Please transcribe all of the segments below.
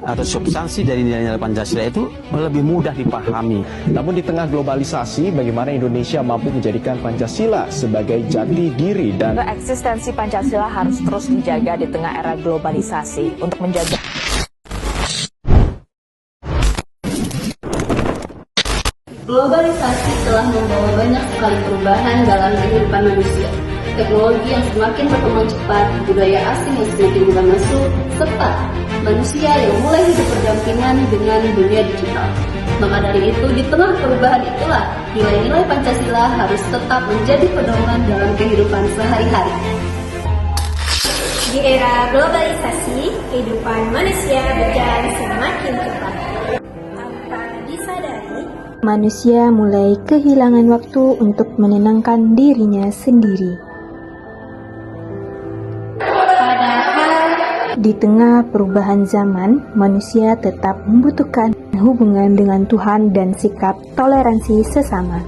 atau substansi dari nilai-nilai Pancasila itu lebih mudah dipahami. Namun di tengah globalisasi, bagaimana Indonesia mampu menjadikan Pancasila sebagai jati diri dan eksistensi Pancasila harus terus dijaga di tengah era globalisasi untuk menjaga Globalisasi telah membawa banyak sekali perubahan dalam kehidupan manusia. Teknologi yang semakin berkembang cepat, budaya asing yang semakin mudah masuk, serta manusia yang mulai hidup berdampingan dengan dunia digital. Maka dari itu, di tengah perubahan itulah, nilai-nilai Pancasila harus tetap menjadi pedoman dalam kehidupan sehari-hari. Di era globalisasi, kehidupan manusia berjalan semakin cepat. Tanpa disadari, manusia mulai kehilangan waktu untuk menenangkan dirinya sendiri. Di tengah perubahan zaman, manusia tetap membutuhkan hubungan dengan Tuhan dan sikap toleransi sesama.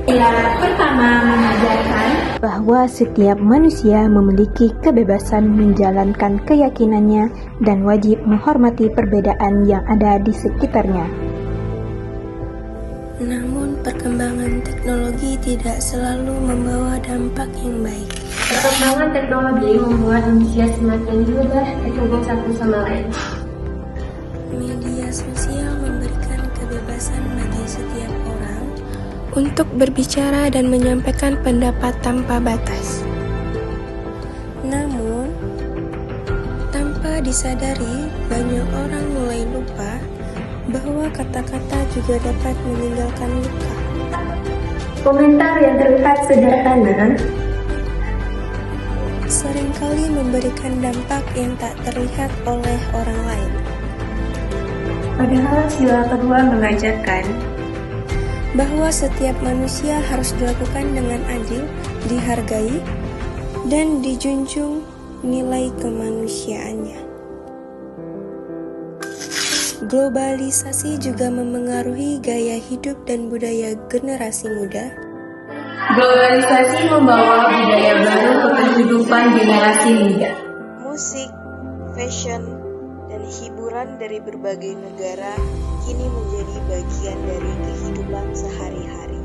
Pilar pertama mengajarkan Bahwa setiap manusia memiliki kebebasan menjalankan keyakinannya dan wajib menghormati perbedaan yang ada di sekitarnya. Namun, perkembangan teknologi tidak selalu membawa dampak yang baik. Perkembangan teknologi membuat manusia semakin mudah terhubung satu sama lain. Media sosial memberikan kebebasan bagi setiap orang untuk berbicara dan menyampaikan pendapat tanpa batas. Namun, tanpa disadari, banyak orang mulai lupa bahwa kata-kata juga dapat meninggalkan luka. komentar yang terlihat sederhana Seringkali memberikan dampak yang tak terlihat oleh orang lain. Padahal sila kedua mengajarkan Bahwa setiap manusia harus dilakukan dengan adil, dihargai, dan dijunjung nilai kemanusiaannya. Globalisasi juga memengaruhi gaya hidup dan budaya generasi muda. Globalisasi membawa budaya baru ke kehidupan generasi muda. Musik, fashion, dan hiburan dari berbagai negara kini menjadi bagian dari kehidupan sehari-hari.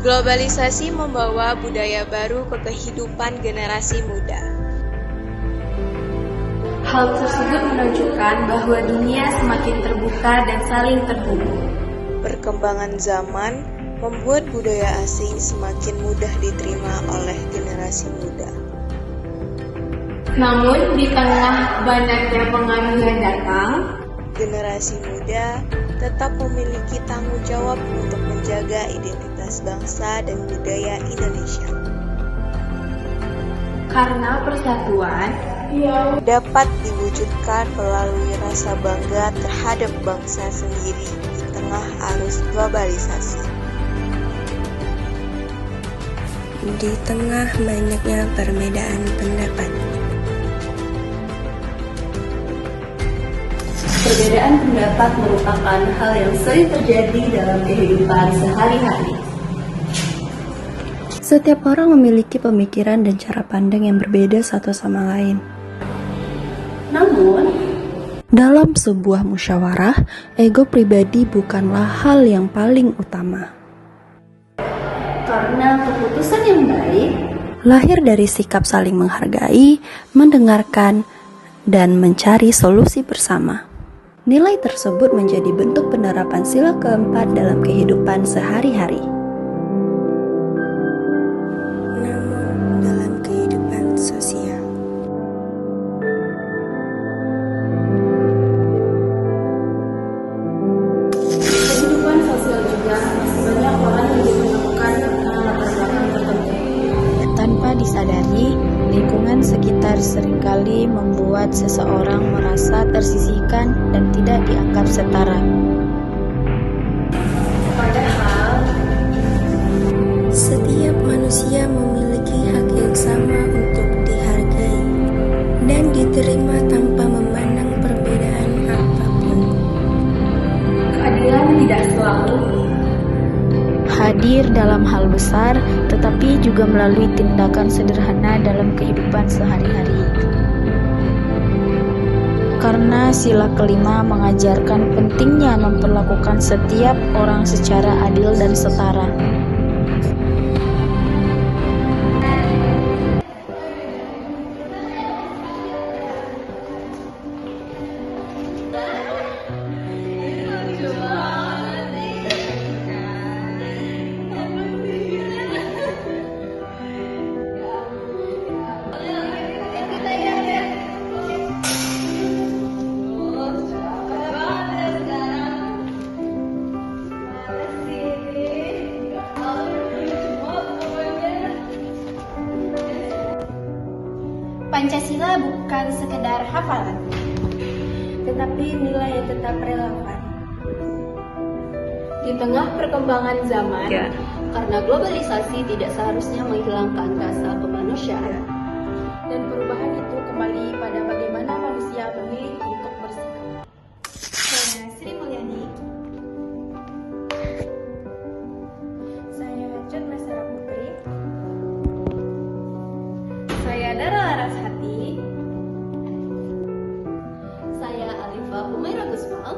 Globalisasi membawa budaya baru ke kehidupan generasi muda. Hal tersebut menunjukkan bahwa dunia semakin terbuka dan saling terhubung. Perkembangan zaman membuat budaya asing semakin mudah diterima oleh generasi muda. Namun, di tengah banyaknya pengaruh yang datang, Generasi muda tetap memiliki tanggung jawab untuk menjaga identitas bangsa dan budaya Indonesia. karena persatuan, Dapat diwujudkan melalui rasa bangga terhadap bangsa sendiri di tengah arus globalisasi. Di tengah banyaknya perbedaan pendapat, perbedaan pendapat merupakan hal yang sering terjadi dalam kehidupan sehari-hari. setiap orang memiliki pemikiran dan cara pandang yang berbeda satu sama lain. Namun, Dalam sebuah musyawarah, ego pribadi bukanlah hal yang paling utama. karena keputusan yang baik, Lahir dari sikap saling menghargai, mendengarkan, dan mencari solusi bersama. Nilai tersebut menjadi bentuk penerapan sila keempat dalam kehidupan sehari-hari. Namun, dalam kehidupan sosial, kehidupan sosial juga masih banyak orang yang dipertemukan dengan latar belakang tertentu. Tanpa disadari, lingkungan sekitar seringkali membuat seseorang merasa tersisihkan dan tidak dianggap setara. Padahal, setiap manusia memiliki hak yang sama untuk dihargai dan diterima tanpa memandang perbedaan apapun. keadilan tidak selalu Hadir dalam hal besar, tetapi juga melalui tindakan sederhana dalam kehidupan sehari-hari. Karena sila kelima mengajarkan pentingnya memperlakukan setiap orang secara adil dan setara. Pancasila bukan sekedar hafalan, tetapi nilai yang tetap relevan. Di tengah perkembangan zaman, karena globalisasi tidak seharusnya menghilangkan rasa kemanusiaan. Dan perubahan itu kembali pada bagaimana manusia memilih untuk bersikap. Saya Sri Mulyani. Saya Cotma Sarah Putri. Saya Dara Larasati. Saya Alifah Humaira Gusmal.